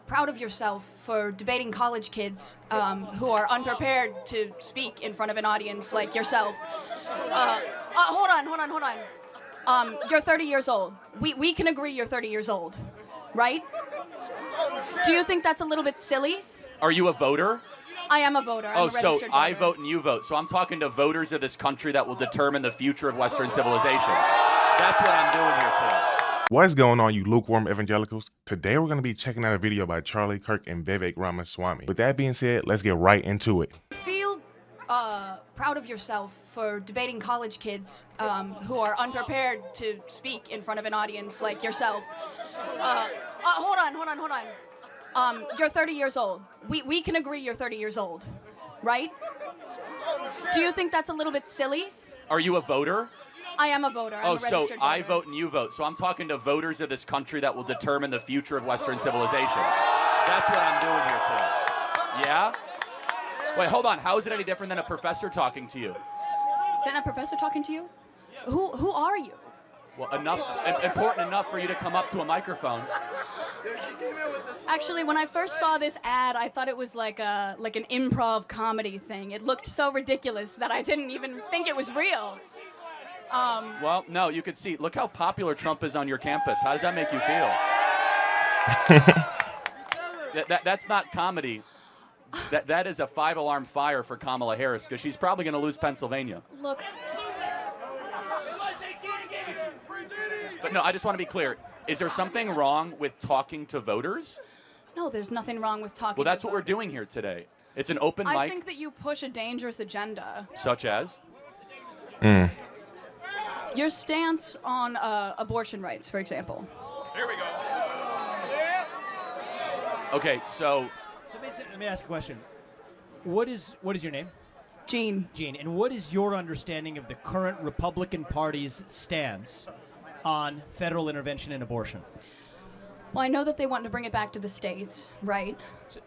proud of yourself for debating college kids who are unprepared to speak in front of an audience like yourself. Hold on. You're 30 years old. We can agree you're 30 years old, right? Do you think that's a little bit silly? Are you a voter? I am a voter. I'm a registered voter. I vote and you vote. So I'm talking to voters of this country that will determine the future of Western civilization. That's what I'm doing here today. What's going on, you lukewarm evangelicals? Today we're going to be checking out a video by Charlie Kirk and Vivek Ramaswamy. With that being said, let's get right into it. Feel proud of yourself for debating college kids who are unprepared to speak in front of an audience like yourself. Hold on. You're 30 years old. We can agree you're 30 years old, right? Do you think that's a little bit silly? Are you a voter? I am a voter. I'm a registered voter. I vote and you vote. So I'm talking to voters of this country that will determine the future of Western civilization. That's what I'm doing here today. Yeah? Wait, hold on. How is it any different than a professor talking to you? Than a professor talking to you? Who are you? Well, important enough for you to come up to a microphone. Actually, when I first saw this ad, I thought it was like an improv comedy thing. It looked so ridiculous that I didn't even think it was real. Well, no, you could see. Look how popular Trump is on your campus. How does that make you feel? That's not comedy. That is a 5-alarm fire for Kamala Harris because she's probably going to lose Pennsylvania. Look. But no, I just want to be clear. Is there something wrong with talking to voters? No, there's nothing wrong with talking to voters. Well, that's what we're doing here today. It's an open mic. I think that you push a dangerous agenda. Such as? Your stance on abortion rights, for example. Here we go. Okay, so let me ask a question. What is your name? Jean. Jean. And what is your understanding of the current Republican Party's stance on federal intervention in abortion? Well, I know that they want to bring it back to the states, right?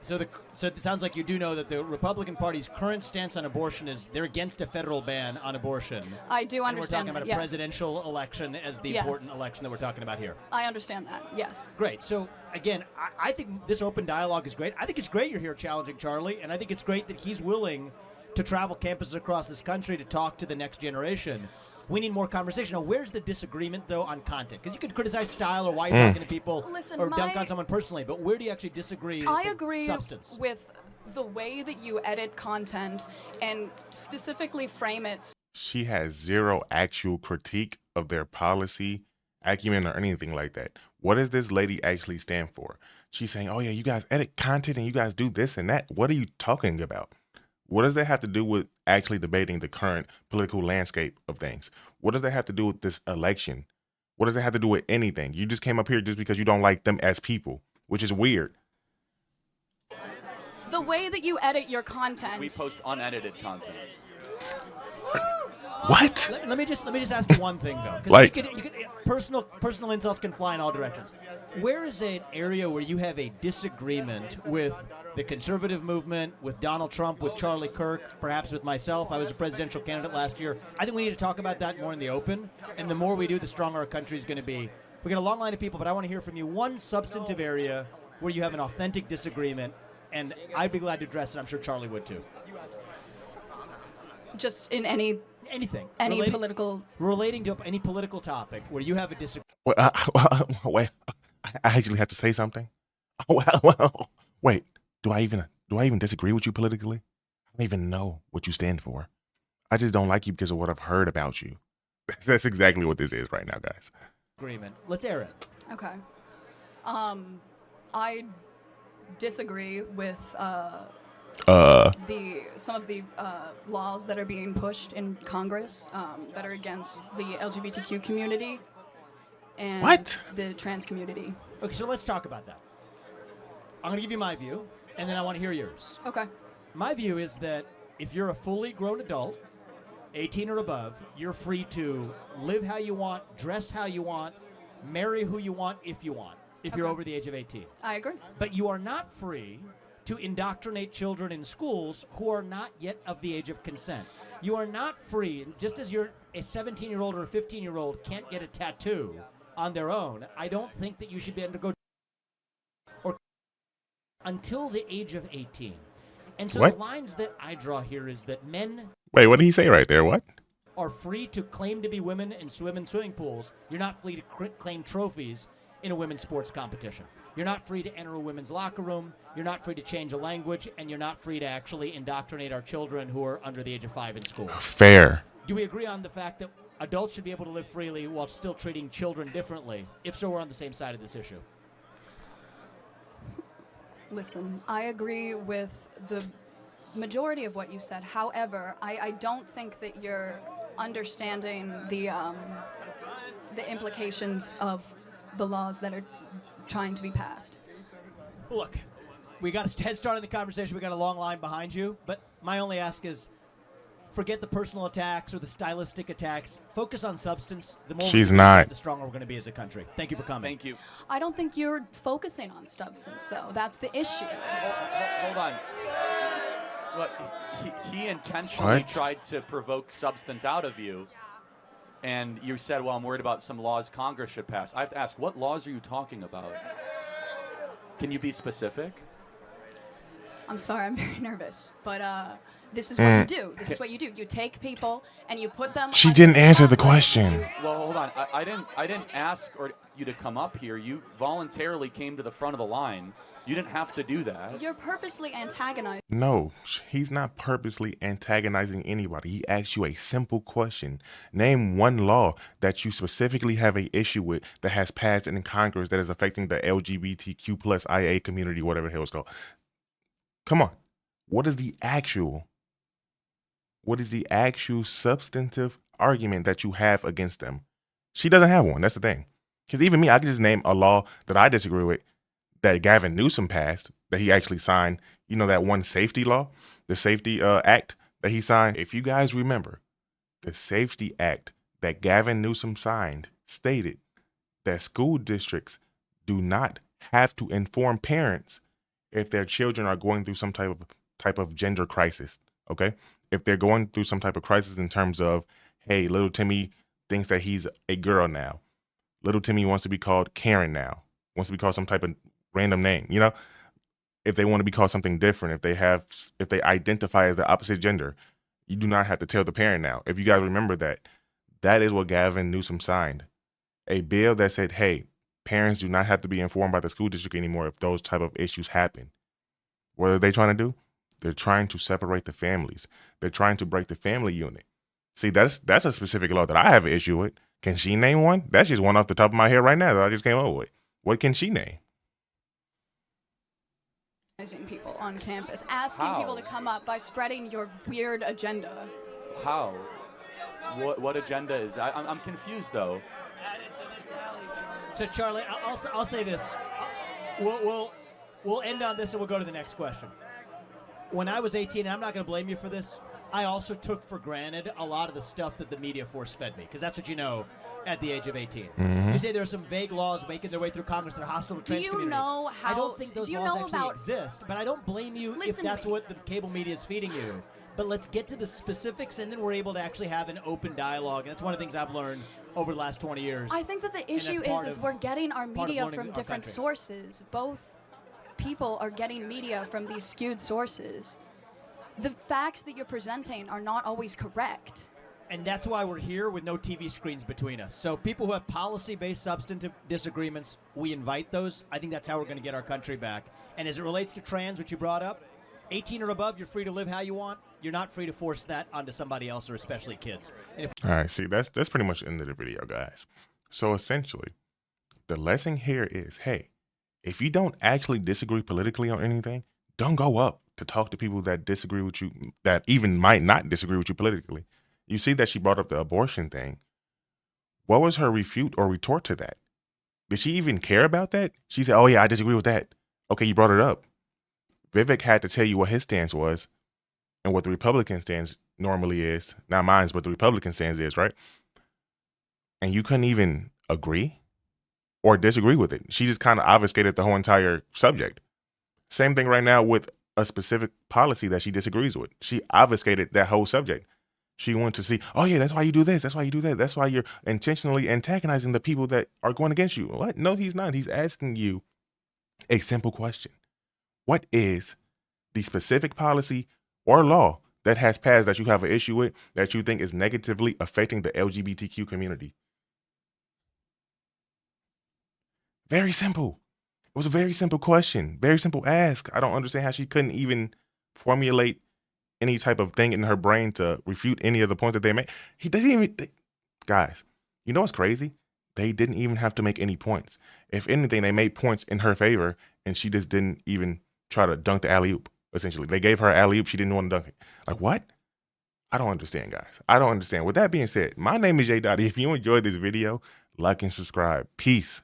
So it sounds like you do know that the Republican Party's current stance on abortion is they're against a federal ban on abortion. I do understand that, and we're talking about a yes. presidential election as the important election that we're talking about here. I understand that, yes. Great. So, again, I think this open dialogue is great. I think it's great you're here challenging Charlie, and I think it's great that he's willing to travel campuses across this country to talk to the next generation. We need more conversation. Now, where's the disagreement, though, on content? Because you could criticize style or why you're talking to people or dunk on someone personally, but where do you actually disagree I agree substance? With the way that you edit content and specifically frame it. She has zero actual critique of their policy, acumen, or anything like that. What does this lady actually stand for? She's saying, oh, yeah, you guys edit content and you guys do this and that. What are you talking about? What does that have to do with actually debating the current political landscape of things? What does that have to do with this election? What does that have to do with anything? You just came up here just because you don't like them as people, which is weird. The way that you edit your content. We post unedited content. What? Let me just ask you one thing though, because like, you could personal insults can fly in all directions. Where is an area where you have a disagreement with the conservative movement, with Donald Trump, with Charlie Kirk, perhaps with myself? I was a presidential candidate last year. I think we need to talk about that more in the open, and the more we do, the stronger our country is going to be. We got a long line of people, but I want to hear from you one substantive area where you have an authentic disagreement, and I'd be glad to address it. I'm sure Charlie would too. Just in anything, relating to any political topic where you have a disagreement. Wait, I actually have to say something. Wait, do I even disagree with you politically? I don't even know what you stand for. I just don't like you because of what I've heard about you. That's exactly what this is right now, guys. Agreement. Let's air it. Okay. I disagree with some of the laws that are being pushed in Congress that are against the LGBTQ community and the trans community. Okay, so let's talk about that. I'm going to give you my view, and then I want to hear yours. Okay. My view is that if you're a fully grown adult, 18 or above, you're free to live how you want, dress how you want, marry who you want if you want, if you're over the age of 18. I agree. But you are not free to indoctrinate children in schools who are not yet of the age of consent. You are not free, just as you're a 17-year-old or a 15-year-old can't get a tattoo on their own, I don't think that you should be able to go or until the age of 18. And so What? the lines that I draw here is that men Wait, what did he say right there? What? are free to claim to be women and swim in swimming pools. You're not free to claim trophies in a women's sports competition. You're not free to enter a women's locker room. You're not free to change a language, and you're not free to actually indoctrinate our children who are under the age of 5 in school. Fair. Do we agree on the fact that adults should be able to live freely while still treating children differently? If so, we're on the same side of this issue. Listen, I agree with the majority of what you said. However, I don't think that you're understanding the implications of the laws that are trying to be passed. Look, we got a head start in the conversation. We got a long line behind you. But my only ask is, forget the personal attacks or the stylistic attacks. Focus on substance. The more She's we do not. that, the stronger we're going to be as a country. Thank you for coming. Thank you. I don't think you're focusing on substance, though. That's the issue. Hold on. Look, he intentionally What? tried to provoke substance out of you, and you said, well, I'm worried about some laws Congress should pass. I have to ask, what laws are you talking about? Can you be specific? I'm sorry, I'm very nervous, but this is what you do. This is what you do. You take people and you put them. She under didn't answer the spotlight. question. Well, hold on. I didn't ask you to come up here. You voluntarily came to the front of the line. You didn't have to do that. You're purposely antagonizing. No, he's not purposely antagonizing anybody. He asked you a simple question. Name one law that you specifically have an issue with that has passed in Congress that is affecting the LGBTQ plus IA community, whatever the hell it's called. Come on. What is the actual substantive argument that you have against them? She doesn't have one. That's the thing. Because even me, I can just name a law that I disagree with that Gavin Newsom passed, that he actually signed. You know, that one safety law, the Safety Act that he signed. If you guys remember, the Safety Act that Gavin Newsom signed stated that school districts do not have to inform parents if their children are going through some type of gender crisis. Okay, if they're going through some type of crisis in terms of, hey, little Timmy thinks that he's a girl now. Little Timmy wants to be called Karen now. Wants to be called some type of random name. You know, if they want to be called something different, if they identify as the opposite gender, you do not have to tell the parent now. If you guys remember that, that is what Gavin Newsom signed. A bill that said, hey, parents do not have to be informed by the school district anymore if those type of issues happen. What are they trying to do? They're trying to separate the families. They're trying to break the family unit. See, that's a specific law that I have an issue with. Can she name one? That's just one off the top of my head right now that I just came up with. What can she name? People on campus, asking How? people to come up by spreading your weird agenda. How? What agenda is that? I'm confused, though. So, Charlie, I'll say this. We'll end on this and we'll go to the next question. When I was 18, and I'm not going to blame you for this, I also took for granted a lot of the stuff that the media force-fed me, because that's what you know at the age of 18. Mm-hmm. You say there are some vague laws making their way through Congress that are hostile to Do trans you community. know how? I don't think those do you laws know actually about? exist, but I don't blame you if Listen to that's me. what the cable media is feeding you. But let's get to the specifics, and then we're able to actually have an open dialogue. And that's one of the things I've learned over the last 20 years. I think that the that's issue part is of- we're getting our part of media learning from our different country. sources. Both people are getting media from these skewed sources. The facts that you're presenting are not always correct. And that's why we're here with no TV screens between us. So people who have policy-based substantive disagreements, we invite those. I think that's how we're going to get our country back. And as it relates to trans, which you brought up, 18 or above, you're free to live how you want. You're not free to force that onto somebody else, or especially kids. And if All right, see, that's pretty much the end of the video, guys. So essentially, the lesson here is, hey, if you don't actually disagree politically on anything, don't go up to talk to people that disagree with you, that even might not disagree with you politically. You see that she brought up the abortion thing. What was her refute or retort to that? Did she even care about that? She said, oh yeah, I disagree with that. Okay, you brought it up. Vivek had to tell you what his stance was and what the Republican stance normally is. Not mine's, but the Republican stance is, right? And you couldn't even agree or disagree with it. She just kind of obfuscated the whole entire subject. Same thing right now with a specific policy that she disagrees with. She obfuscated that whole subject. She wanted to see, oh yeah, that's why you do this. That's why you do that. That's why you're intentionally antagonizing the people that are going against you. What? No, he's not. He's asking you a simple question. What is the specific policy or law that has passed that you have an issue with that you think is negatively affecting the LGBTQ community? Very simple. It was a very simple question, very simple ask. I don't understand how she couldn't even formulate any type of thing in her brain to refute any of the points that they made. He didn't even, guys, you know what's crazy? They didn't even have to make any points. If anything, they made points in her favor, and she just didn't even try to dunk the alley-oop, essentially. They gave her alley-oop, she didn't want to dunk it. Like, what? I don't understand, guys. I don't understand. With that being said, my name is Jay Dottie. If you enjoyed this video, like and subscribe. Peace.